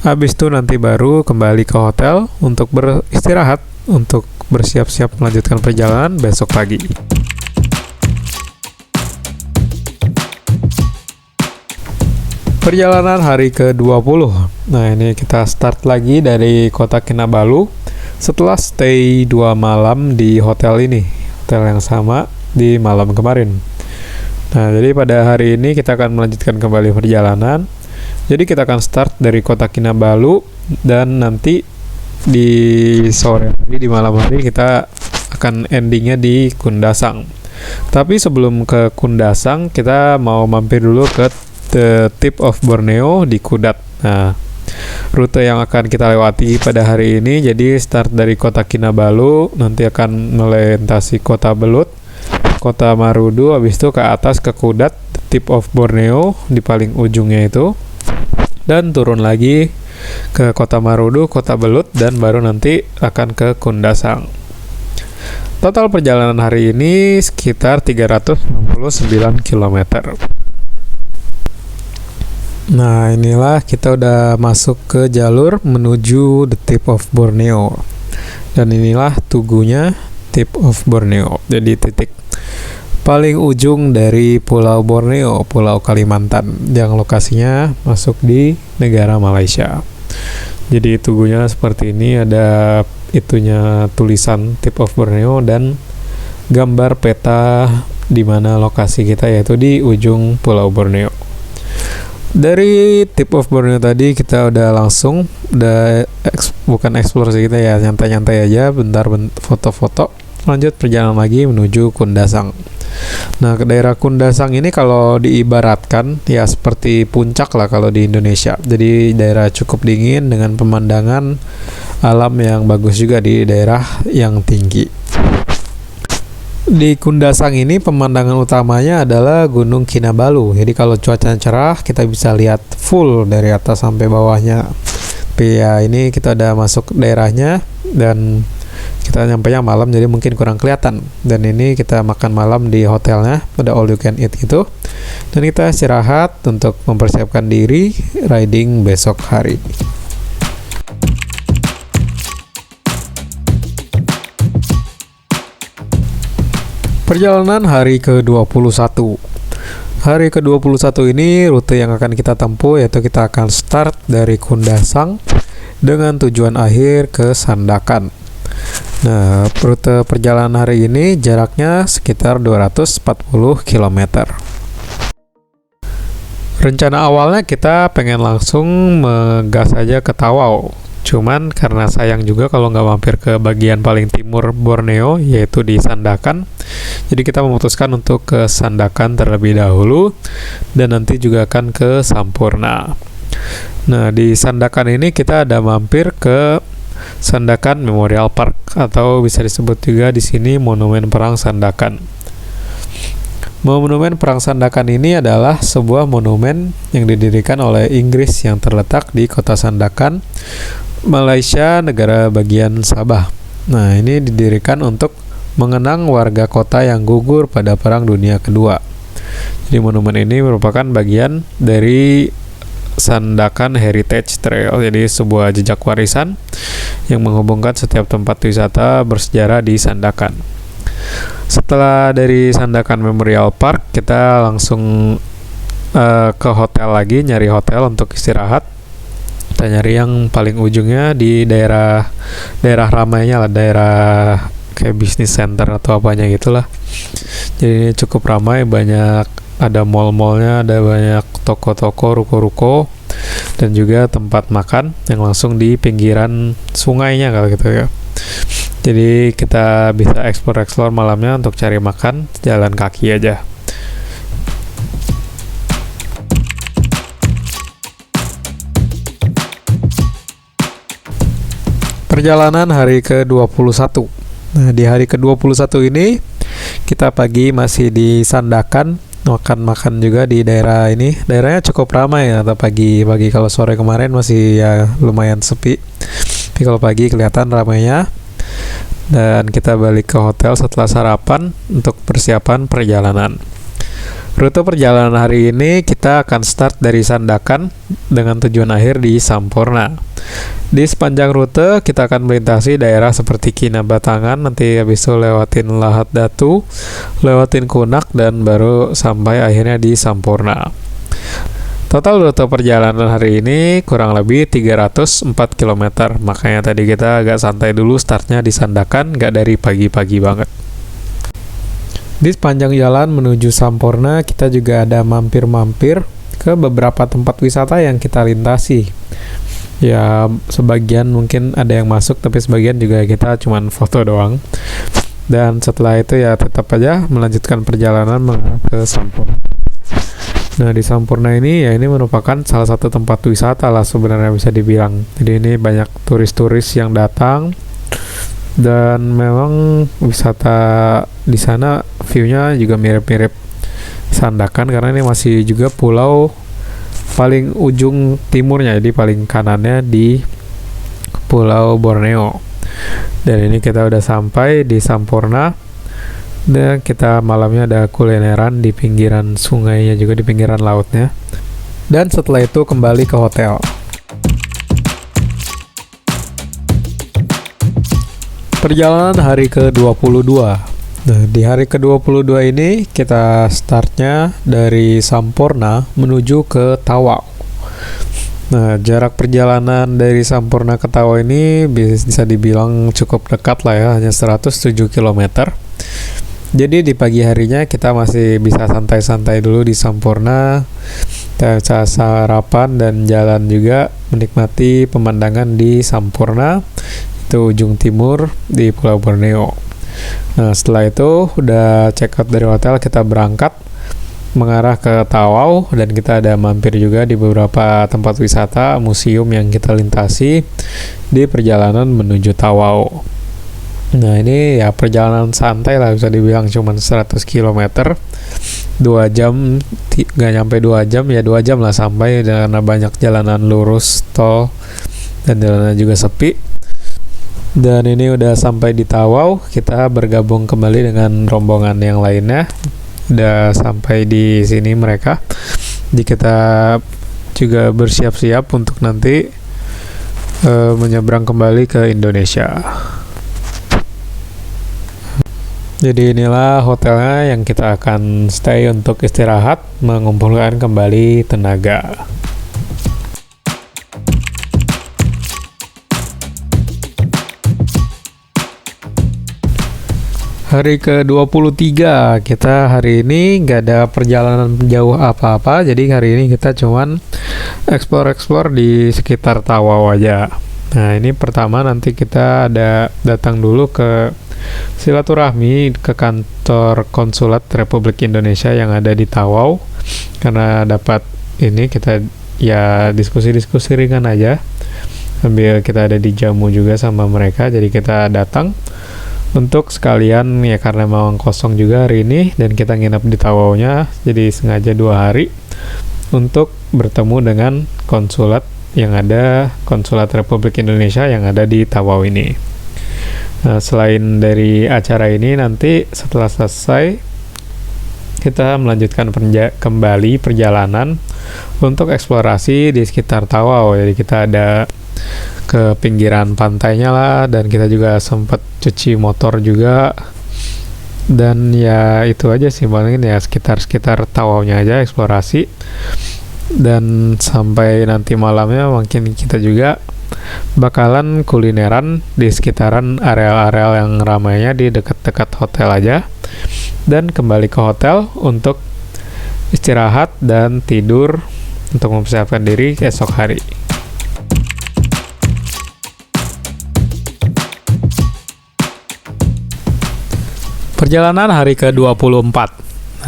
Habis itu nanti baru kembali ke hotel untuk beristirahat, untuk bersiap-siap melanjutkan perjalanan besok pagi. Perjalanan hari ke-20. Nah, ini kita start lagi dari kota Kinabalu setelah stay 2 malam di hotel ini, hotel yang sama di malam kemarin. Nah, jadi pada hari ini kita akan melanjutkan kembali perjalanan. Jadi kita akan start dari kota Kinabalu dan nanti di sore hari, di malam hari kita akan endingnya di Kundasang. Tapi sebelum ke Kundasang, kita mau mampir dulu ke The Tip of Borneo di Kudat. Nah, rute yang akan kita lewati pada hari ini, jadi start dari kota Kinabalu, nanti akan melintasi kota Belut, kota Marudu, habis itu ke atas ke Kudat, The Tip of Borneo di paling ujungnya itu, dan turun lagi ke kota Marudu, kota Belut, dan baru nanti akan ke Kundasang. Total perjalanan hari ini sekitar 369 km. Nah, inilah kita udah masuk ke jalur menuju The Tip of Borneo. Dan inilah tugunya Tip of Borneo. Jadi titik paling ujung dari Pulau Borneo, Pulau Kalimantan, yang lokasinya masuk di negara Malaysia. Jadi tugunya seperti ini, ada itunya tulisan Tip of Borneo dan gambar peta di mana lokasi kita, yaitu di ujung Pulau Borneo. Dari Tip of Borneo tadi kita udah langsung bukan eksplorasi kita ya, nyantai-nyantai aja, bentar foto-foto, lanjut perjalanan lagi menuju Kundasang. Nah, ke daerah Kundasang ini kalau diibaratkan ya seperti puncak lah kalau di Indonesia. Jadi daerah cukup dingin dengan pemandangan alam yang bagus juga di daerah yang tinggi. Di Kundasang ini pemandangan utamanya adalah Gunung Kinabalu. Jadi kalau cuaca cerah kita bisa lihat full dari atas sampai bawahnya. Tapi ya ini kita udah masuk daerahnya dan kita nyampainya malam, jadi mungkin kurang kelihatan. Dan ini kita makan malam di hotelnya, ada all you can eat gitu. Dan kita istirahat untuk mempersiapkan diri riding besok hari. Perjalanan hari ke-21. Hari ke-21 ini rute yang akan kita tempuh, yaitu kita akan start dari Kundasang dengan tujuan akhir ke Sandakan. Nah, rute perjalanan hari ini jaraknya sekitar 240 km. Rencana awalnya kita pengen langsung ngegas aja ke Tawau. Cuman karena sayang juga kalau nggak mampir ke bagian paling timur Borneo, yaitu di Sandakan. Jadi kita memutuskan untuk ke Sandakan terlebih dahulu dan nanti juga akan ke Sampurna. Nah, di Sandakan ini kita ada mampir ke Sandakan Memorial Park, atau bisa disebut juga di sini Monumen Perang Sandakan. Monumen Perang Sandakan ini adalah sebuah monumen yang didirikan oleh Inggris yang terletak di kota Sandakan, Malaysia, negara bagian Sabah. Nah, ini didirikan untuk mengenang warga kota yang gugur pada Perang Dunia Kedua. Jadi monumen ini merupakan bagian dari Sandakan Heritage Trail, jadi sebuah jejak warisan yang menghubungkan setiap tempat wisata bersejarah di Sandakan. Setelah dari Sandakan Memorial Park, kita langsung ke hotel lagi, nyari hotel untuk istirahat. Kita nyari yang paling ujungnya di daerah ramainya lah, daerah kayak bisnis center atau apanya gitulah. Jadi ini cukup ramai, banyak, ada mall-mallnya, ada banyak toko-toko, ruko-ruko, dan juga tempat makan yang langsung di pinggiran sungainya kalau gitu ya. Jadi kita bisa explore malamnya untuk cari makan, jalan kaki aja. Perjalanan hari ke-21. Nah, di hari ke-21 ini kita pagi masih di Sandakan, makan-makan juga di daerah ini. Daerahnya cukup ramai ya, atau pagi kalau sore kemarin masih ya lumayan sepi. Tapi kalau pagi kelihatan ramainya. Dan kita balik ke hotel setelah sarapan untuk persiapan perjalanan. Rute perjalanan hari ini kita akan start dari Sandakan dengan tujuan akhir di Sampurna. Di sepanjang rute kita akan melintasi daerah seperti Kinabatangan, nanti habis itu lewatin Lahat Datu, lewatin Kunak, dan baru sampai akhirnya di Sampurna. Total rute perjalanan hari ini kurang lebih 304 km. Makanya tadi kita agak santai dulu, startnya di Sandakan, nggak dari pagi-pagi banget. Di sepanjang jalan menuju Sampurna kita juga ada mampir-mampir ke beberapa tempat wisata yang kita lintasi. Ya, sebagian mungkin ada yang masuk, tapi sebagian juga kita cuman foto doang. Dan setelah itu ya tetap aja melanjutkan perjalanan mengarah ke Sampurna. Nah, di Sampurna ini ya ini merupakan salah satu tempat wisata lah sebenarnya bisa dibilang. Jadi ini banyak turis-turis yang datang, dan memang wisata di sana view-nya juga mirip-mirip Sandakan karena ini masih juga pulau paling ujung timurnya, jadi paling kanannya di Pulau Borneo. Dan ini kita udah sampai di Sampurna, dan kita malamnya ada kulineran di pinggiran sungainya juga, di pinggiran lautnya. Dan setelah itu kembali ke hotel. Perjalanan hari ke-22. Nah, di hari ke-22 ini kita startnya dari Sampurna menuju ke Tawau. Nah, jarak perjalanan dari Sampurna ke Tawau ini bisa dibilang cukup dekat lah ya, hanya 107 km. Jadi di pagi harinya kita masih bisa santai-santai dulu di Sampurna, kita bisa sarapan dan jalan juga menikmati pemandangan di Sampurna, itu ujung timur di Pulau Borneo. Nah, setelah itu udah check out dari hotel, kita berangkat mengarah ke Tawau, dan kita ada mampir juga di beberapa tempat wisata, museum yang kita lintasi di perjalanan menuju Tawau. Nah, ini ya perjalanan santai lah, bisa dibilang cuma 100 km, 2 jam, nggak nyampe 2 jam, ya 2 jam lah sampai, karena banyak jalanan lurus, tol, dan jalannya juga sepi. Dan ini udah sampai di Tawau, kita bergabung kembali dengan rombongan yang lainnya. Udah sampai di sini mereka, jadi kita juga bersiap-siap untuk nanti menyeberang kembali ke Indonesia. Jadi inilah hotelnya yang kita akan stay untuk istirahat, mengumpulkan kembali tenaga. Hari ke-23, kita hari ini nggak ada perjalanan jauh apa-apa, jadi hari ini kita cuman explore di sekitar Tawau aja. Nah, ini pertama nanti kita ada datang dulu ke silaturahmi ke kantor konsulat Republik Indonesia yang ada di Tawau, karena dapat ini kita ya diskusi-diskusi ringan aja sambil kita ada dijamu juga sama mereka. Jadi kita datang untuk sekalian ya, karena memang kosong juga hari ini dan kita nginep di Tawau-nya, jadi sengaja 2 hari untuk bertemu dengan konsulat Republik Indonesia yang ada di Tawau ini. Nah, selain dari acara ini, nanti setelah selesai kita melanjutkan kembali perjalanan untuk eksplorasi di sekitar Tawau. Jadi kita ada ke pinggiran pantainya lah, dan kita juga sempat cuci motor juga, dan ya itu aja sih paling ya, sekitar Tawau-nya aja eksplorasi. Dan sampai nanti malamnya mungkin kita juga bakalan kulineran di sekitaran areal-areal yang ramainya di dekat-dekat hotel aja, dan kembali ke hotel untuk istirahat dan tidur untuk mempersiapkan diri esok hari. Perjalanan hari ke-24.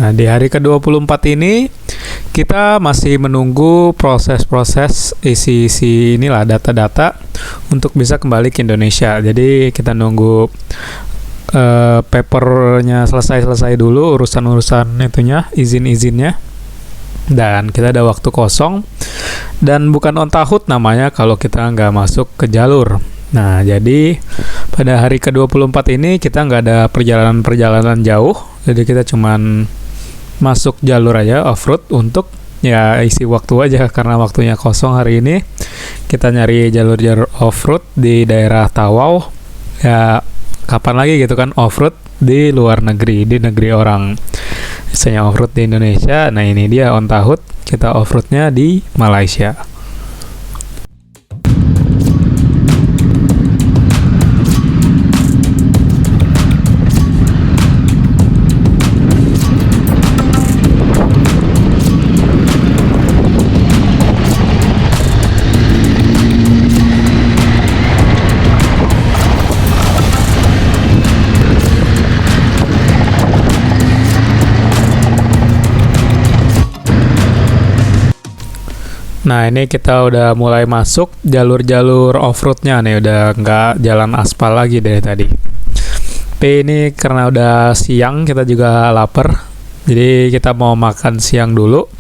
Nah, di hari ke-24 ini kita masih menunggu proses-proses isi inilah data-data untuk bisa kembali ke Indonesia. Jadi kita nunggu papernya selesai dulu, urusan-urusan itunya, izin-izinnya. Dan kita ada waktu kosong, dan bukan on tahun namanya kalau kita nggak masuk ke jalur. Nah, jadi pada hari ke-24 ini kita nggak ada perjalanan jauh, jadi kita cuman masuk jalur aja off-road untuk ya isi waktu aja, karena waktunya kosong hari ini. Kita nyari jalur-jalur off-road di daerah Tawau, ya kapan lagi gitu kan off-road di luar negeri, di negeri orang. Misalnya off-road di Indonesia, nah ini dia on tahun, kita off-roadnya di Malaysia. Nah, ini kita udah mulai masuk jalur-jalur off-roadnya nih, udah nggak jalan aspal lagi dari tadi. Tapi ini karena udah siang, kita juga lapar, jadi kita mau makan siang dulu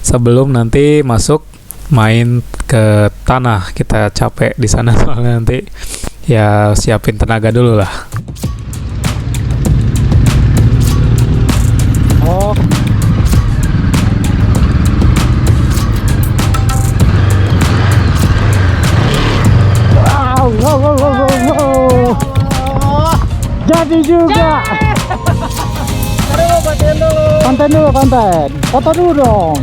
sebelum nanti masuk main ke tanah. Kita capek di sana soalnya, nanti ya siapin tenaga dulu lah.
Oh. Wow. Jadi juga. Konten dulu. Foto dulu dong.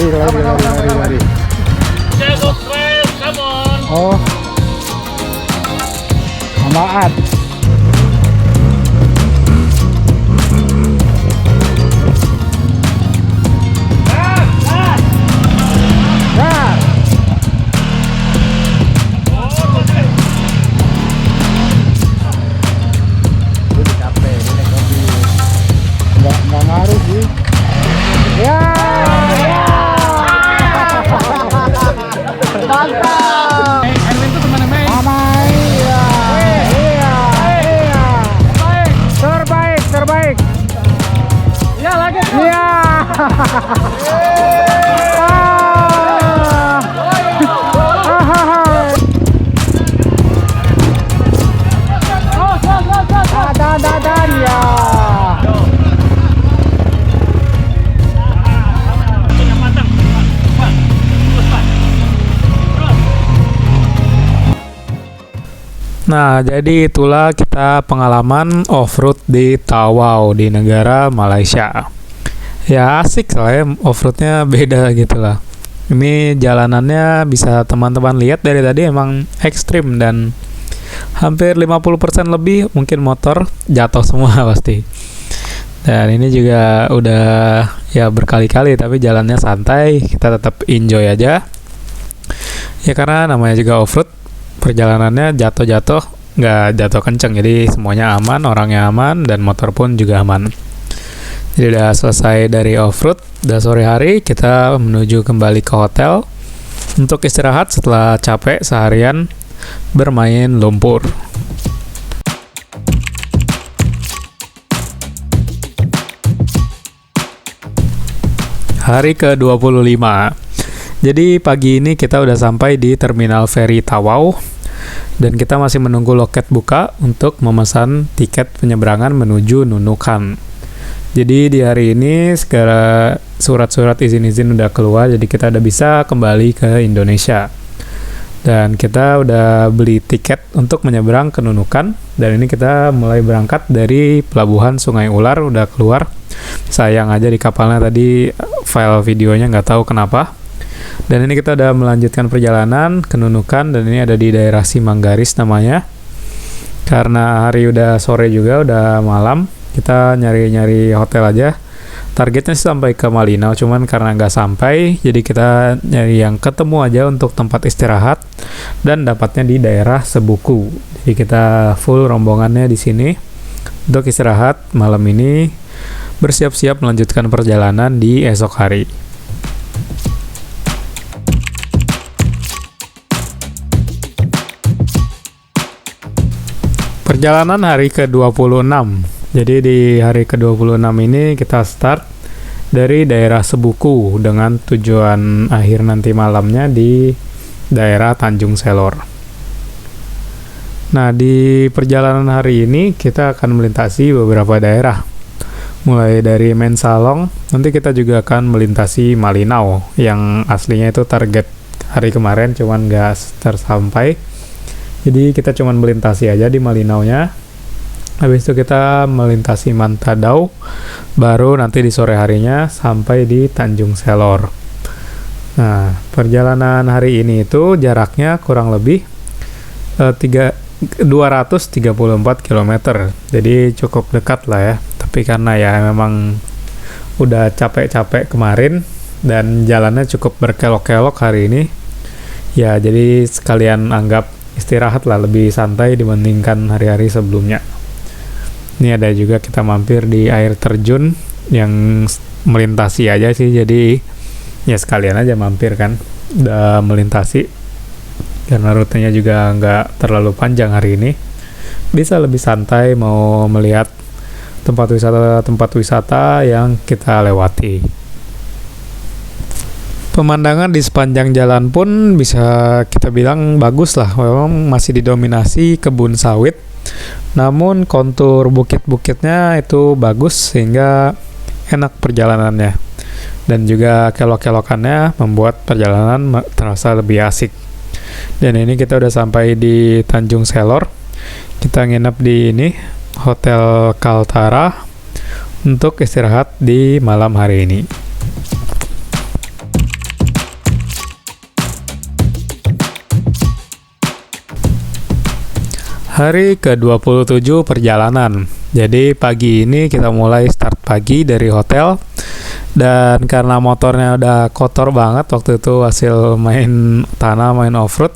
lari. Oh, Amaat. Nggak ngaruh sih. Ya. Mantap. Erwin tuh teman Mei. Amai. Iya. Terbaik. Ya lagi. Iya. Dan ya.
Nah, jadi itulah kita pengalaman off-road di Tawau di negara Malaysia. Ya asik lah ya, off-roadnya beda gitu lah. Ini jalanannya bisa teman-teman lihat dari tadi emang ekstrim dan hampir 50% lebih mungkin motor jatuh semua pasti. Dan ini juga udah ya berkali-kali tapi jalannya santai, kita tetap enjoy aja. Ya karena namanya juga off-road, perjalanannya jatuh-jatuh nggak jatuh kenceng, jadi semuanya aman, orangnya aman, dan motor pun juga aman. Jadi udah selesai dari off-road, udah sore hari, kita menuju kembali ke hotel untuk istirahat setelah capek seharian bermain lumpur. Hari ke-25. Jadi pagi ini kita udah sampai di Terminal Feri Tawau dan kita masih menunggu loket buka untuk memesan tiket penyeberangan menuju Nunukan. Jadi di hari ini segala surat-surat izin-izin udah keluar, jadi kita udah bisa kembali ke Indonesia. Dan kita udah beli tiket untuk menyeberang ke Nunukan, dan ini kita mulai berangkat dari Pelabuhan Sungai Ular udah keluar. Sayang aja di kapalnya tadi file videonya nggak tahu kenapa. Dan ini kita udah melanjutkan perjalanan ke Nunukan, dan ini ada di daerah Simanggaris namanya. Karena hari udah sore juga, udah malam, kita nyari-nyari hotel aja. Targetnya sih sampai ke Malinau, cuman karena nggak sampai, jadi kita nyari yang ketemu aja untuk tempat istirahat, dan dapatnya di daerah Sebuku. Jadi kita full rombongannya di sini untuk istirahat malam ini, bersiap-siap melanjutkan perjalanan di esok hari. Perjalanan hari ke-26. Jadi di hari ke-26 ini kita start dari daerah Sebuku dengan tujuan akhir nanti malamnya di daerah Tanjung Selor. Nah, di perjalanan hari ini kita akan melintasi beberapa daerah. Mulai dari Mensalong, nanti kita juga akan melintasi Malinau yang aslinya itu target hari kemarin cuman nggak tersampai. Jadi kita cuman melintasi aja di Malinau-nya. Habis itu kita melintasi Mantadau, baru nanti di sore harinya sampai di Tanjung Selor. Nah, perjalanan hari ini itu jaraknya kurang lebih 234 km. Jadi cukup dekat lah ya. Tapi karena ya memang udah capek-capek kemarin dan jalannya cukup berkelok-kelok hari ini, ya jadi sekalian anggap istirahat lah, lebih santai dibandingkan hari-hari sebelumnya. Ini ada juga kita mampir di air terjun yang melintasi aja sih, jadi ya sekalian aja mampir kan, udah melintasi karena rutenya juga nggak terlalu panjang hari ini, bisa lebih santai mau melihat tempat wisata yang kita lewati. Pemandangan di sepanjang jalan pun bisa kita bilang bagus lah, memang masih didominasi kebun sawit, namun kontur bukit-bukitnya itu bagus sehingga enak perjalanannya, dan juga kelok-kelokannya membuat perjalanan terasa lebih asik. Dan ini kita udah sampai di Tanjung Selor, kita nginep di ini Hotel Kaltara untuk istirahat di malam hari ini. Hari ke-27 perjalanan. Jadi pagi ini kita mulai start pagi dari hotel. Dan karena motornya udah kotor banget waktu itu hasil main tanah, main off-road.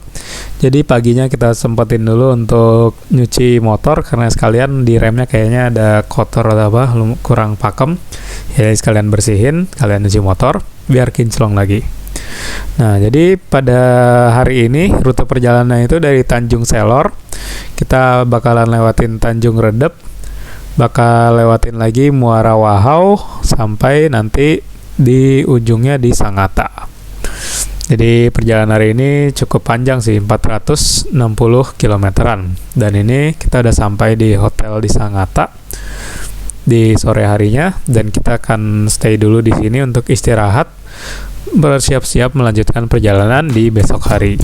Jadi paginya kita sempetin dulu untuk nyuci motor karena sekalian di remnya kayaknya ada kotor atau apa, kurang pakem. Jadi sekalian bersihin, kalian nyuci motor biar kinclong lagi. Nah, jadi pada hari ini rute perjalanan itu dari Tanjung Selor. Kita bakalan lewatin Tanjung Redep, bakal lewatin lagi Muara Wahau sampai nanti di ujungnya di Sangatta. Jadi perjalanan hari ini cukup panjang sih, 460 kilometeran. Dan ini kita udah sampai di hotel di Sangatta di sore harinya, dan kita akan stay dulu di sini untuk istirahat, bersiap-siap melanjutkan perjalanan di besok hari.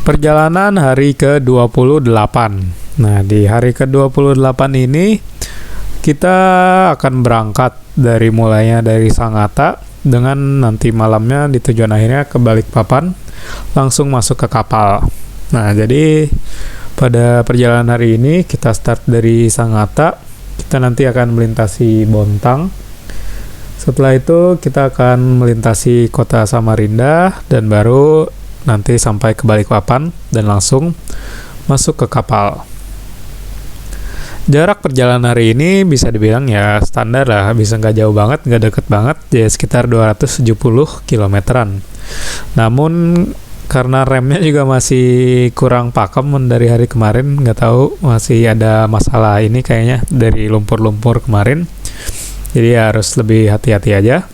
Perjalanan hari ke-28. Nah, di hari ke-28 ini kita akan berangkat dari mulainya dari Sangatta dengan nanti malamnya di tujuan akhirnya ke Balikpapan, langsung masuk ke kapal. Nah, jadi pada perjalanan hari ini kita start dari Sangatta, kita nanti akan melintasi Bontang. Setelah itu kita akan melintasi kota Samarinda dan baru nanti sampai ke Balikpapan dan langsung masuk ke kapal. Jarak perjalanan hari ini bisa dibilang ya standar lah, bisa nggak jauh banget, nggak deket banget, ya sekitar 270 kilometeran. Namun karena remnya juga masih kurang pakem dari hari kemarin, nggak tahu masih ada masalah ini kayaknya dari lumpur-lumpur kemarin, jadi harus lebih hati-hati aja.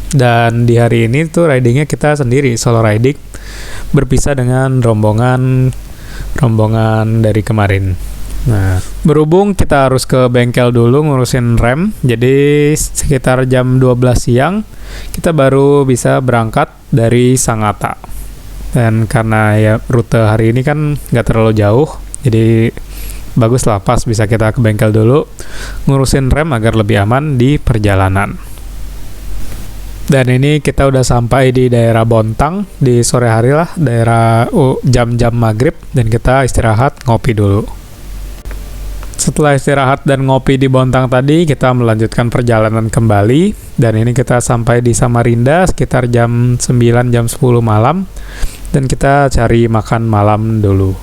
Dan di hari ini tuh ridingnya kita sendiri, solo riding, berpisah dengan rombongan dari kemarin. Nah, berhubung kita harus ke bengkel dulu ngurusin rem, jadi sekitar jam 12 siang kita baru bisa berangkat dari Sangatta. Dan karena ya rute hari ini kan nggak terlalu jauh, jadi bagus lah, pas bisa kita ke bengkel dulu ngurusin rem agar lebih aman di perjalanan. Dan ini kita udah sampai di daerah Bontang di sore hari lah, daerah jam-jam maghrib, dan kita istirahat ngopi dulu. Setelah istirahat dan ngopi di Bontang tadi, kita melanjutkan perjalanan kembali, dan ini kita sampai di Samarinda sekitar jam 9, jam 10 malam, dan kita cari makan malam dulu.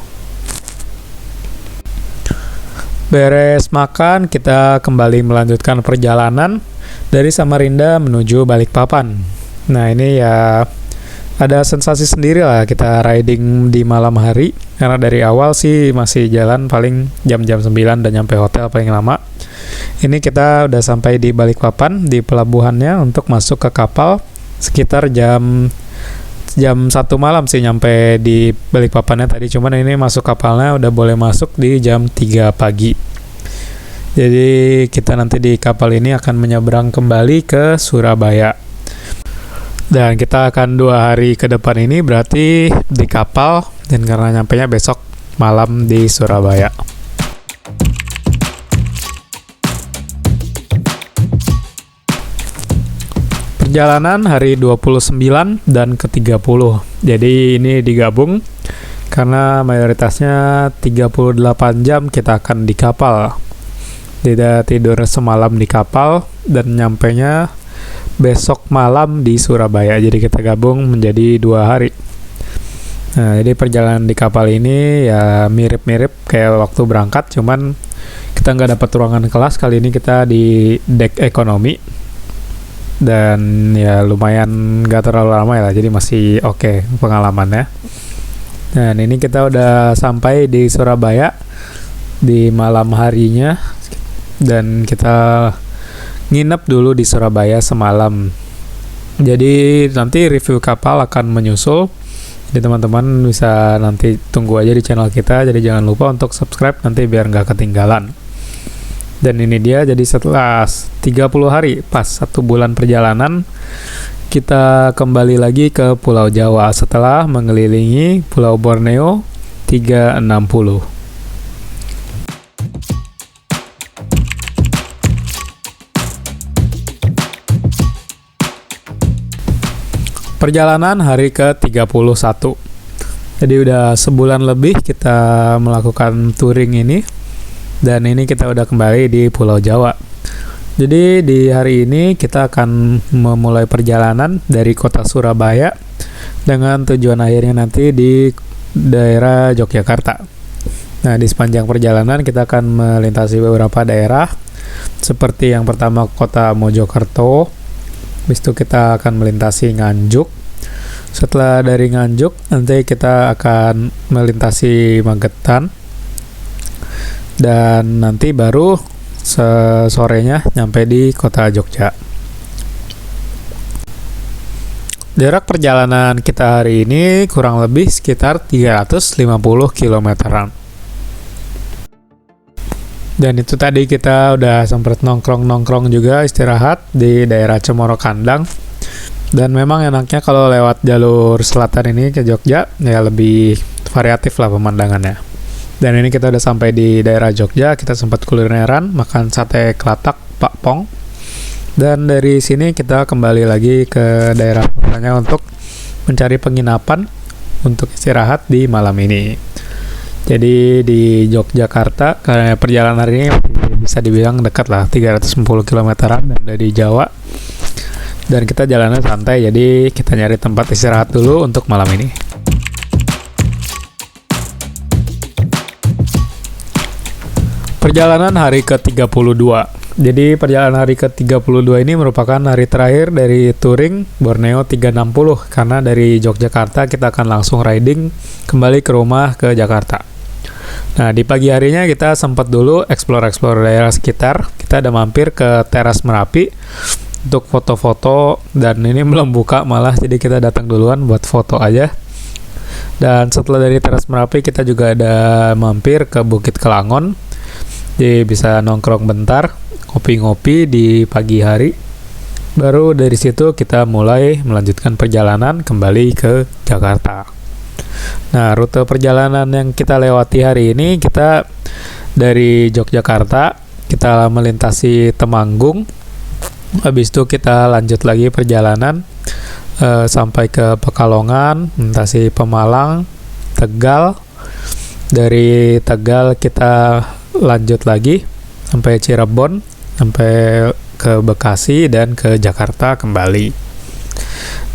Beres makan, kita kembali melanjutkan perjalanan dari Samarinda menuju Balikpapan. Nah, ini ya ada sensasi sendiri lah kita riding di malam hari, karena dari awal sih masih jalan paling jam-jam 9 dan nyampe hotel paling lama. Ini kita udah sampai di Balikpapan, di pelabuhannya untuk masuk ke kapal sekitar jam 1 malam sih nyampe di Balikpapannya tadi, cuman ini masuk kapalnya udah boleh masuk di jam 3 pagi. Jadi kita nanti di kapal ini akan menyeberang kembali ke Surabaya. Dan kita akan 2 hari ke depan ini berarti di kapal, dan karena nyampenya besok malam di Surabaya. Perjalanan hari 29 dan ke-30. Jadi ini digabung karena mayoritasnya 38 jam kita akan di kapal. Tidak tidur semalam di kapal dan nyampenya besok malam di Surabaya. Jadi kita gabung menjadi 2 hari. Nah, jadi perjalanan di kapal ini ya mirip-mirip kayak waktu berangkat, cuman kita nggak dapat ruangan kelas. Kali ini kita di deck ekonomi, dan ya lumayan nggak terlalu ramai lah, jadi masih oke pengalamannya. Dan ini kita udah sampai di Surabaya di malam harinya, dan kita nginep dulu di Surabaya semalam. Jadi nanti review kapal akan menyusul, jadi teman-teman bisa nanti tunggu aja di channel kita. Jadi jangan lupa untuk subscribe nanti biar nggak ketinggalan. Dan ini dia, jadi setelah 30 hari pas 1 bulan perjalanan, kita kembali lagi ke Pulau Jawa setelah mengelilingi Pulau Borneo 360. Perjalanan hari ke-31. Jadi udah sebulan lebih kita melakukan touring ini. Dan ini kita udah kembali di Pulau Jawa. Jadi di hari ini kita akan memulai perjalanan dari kota Surabaya dengan tujuan akhirnya nanti di daerah Yogyakarta. Nah, di sepanjang perjalanan kita akan melintasi beberapa daerah seperti yang pertama kota Mojokerto. Habis itu kita akan melintasi Nganjuk. Setelah dari Nganjuk nanti kita akan melintasi Magetan. Dan nanti baru sorenya nyampe di kota Jogja. Jarak perjalanan kita hari ini kurang lebih sekitar 350 kilometeran. Dan itu tadi kita udah sempat nongkrong-nongkrong juga istirahat di daerah Cemoro Kandang. Dan memang enaknya kalau lewat jalur selatan ini ke Jogja ya lebih variatif lah pemandangannya. Dan ini kita udah sampai di daerah Jogja, kita sempat kulineran, makan sate kelatak Pak Pong. Dan dari sini kita kembali lagi ke daerah kotanya untuk mencari penginapan untuk istirahat di malam ini. Jadi di Yogyakarta, karena perjalanan hari ini bisa dibilang dekat lah, 310 kilometeran dari Jawa. Dan kita jalannya santai, jadi kita nyari tempat istirahat dulu untuk malam ini. Perjalanan hari ke-32. Jadi perjalanan hari ke-32 ini merupakan hari terakhir dari touring Borneo 360. Karena dari Yogyakarta kita akan langsung riding kembali ke rumah ke Jakarta. Nah, di pagi harinya kita sempat dulu explore daerah sekitar. Kita ada mampir ke Teras Merapi untuk foto-foto, dan ini belum buka malah, jadi kita datang duluan buat foto aja. Dan setelah dari Teras Merapi kita juga ada mampir ke Bukit Kelangon. Jadi bisa nongkrong bentar, ngopi-ngopi di pagi hari. Baru dari situ kita mulai melanjutkan perjalanan kembali ke Jakarta. Nah, rute perjalanan yang kita lewati hari ini, kita dari Yogyakarta, kita melintasi Temanggung. Habis itu kita lanjut lagi perjalanan sampai ke Pekalongan, melintasi Pemalang, Tegal. Dari Tegal kita lanjut lagi sampai Cirebon, sampai ke Bekasi, dan ke Jakarta kembali.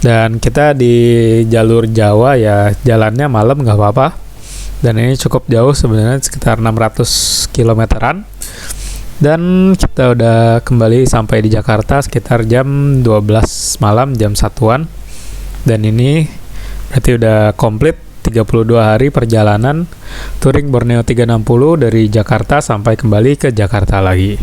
Dan kita di jalur Jawa ya jalannya malam nggak apa-apa. Dan ini cukup jauh sebenarnya, sekitar 600 kilometeran. Dan kita udah kembali sampai di Jakarta sekitar jam 12 malam, jam 1-an. Dan ini berarti udah komplit 32 hari perjalanan touring Borneo 360 dari Jakarta sampai kembali ke Jakarta lagi.